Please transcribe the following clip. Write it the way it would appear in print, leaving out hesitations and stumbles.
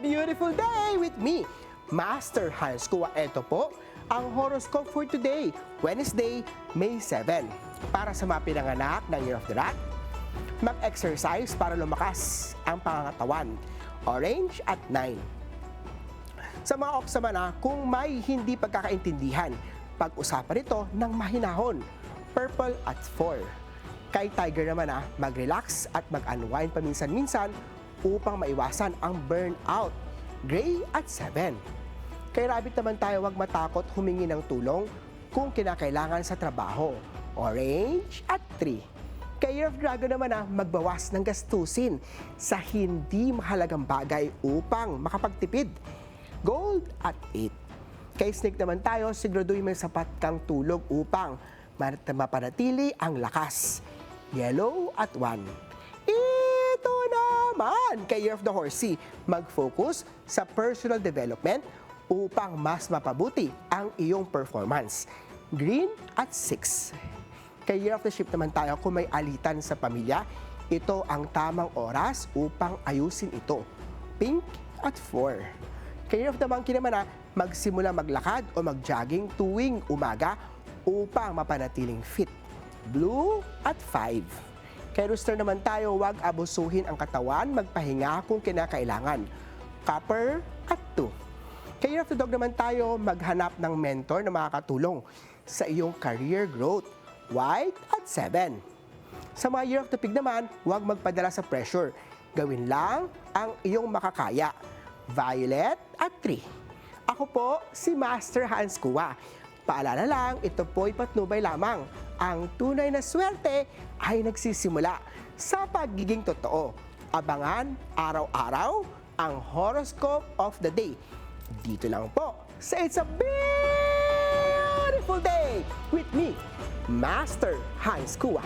beautiful day with me, Master Hans Kua. Ito po ang horoscope for today, Wednesday, May 7. Para sa mga pinanganak ng Year of the Rat, mag-exercise para lumakas ang pangangatawan, orange at 9. Sa mga ox naman kung may hindi pagkakaintindihan, pag-usapan ito ng mahinahon, purple at 4. Kay Tiger naman mag-relax at mag-unwind paminsan-minsan upang maiwasan ang burnout, gray at 7. Kay Rabbit naman tayo, huwag matakot humingi ng tulong kung kinakailangan sa trabaho, orange at 3. Kay Year of Dragon naman magbawas ng gastusin sa hindi mahalagang bagay upang makapagtipid, gold at 8. Kay Snake naman tayo, siguraduhin may sapat kang tulog upang mapanatili ang lakas, yellow at 1. Ito naman kay Year of the Horsey, mag-focus sa personal development upang mas mapabuti ang iyong performance, green at 6. Kay Year of the Ship naman tayo, kung may alitan sa pamilya, ito ang tamang oras upang ayusin ito, pink at 4. Kay Year of the Monkey naman magsimula maglakad o mag-jogging tuwing umaga upang mapanatiling fit, blue at 5. Kay Rooster naman tayo, huwag abusuhin ang katawan, magpahinga kung kinakailangan, copper at 2. Kay Year of the Dog naman tayo, maghanap ng mentor na makakatulong sa iyong career growth, white at 7. Sa mga Year of the Pig naman, huwag magpadala sa pressure, gawin lang ang iyong makakaya, violet at 3. Ako po si Master Hans Kua. Paalala lang, ito po'y patnubay lamang. Ang tunay na swerte ay nagsisimula sa pagiging totoo. Abangan araw-araw ang horoscope of the day. Dito lang po sa It's a Beautiful Day with me, Master Hans Kua.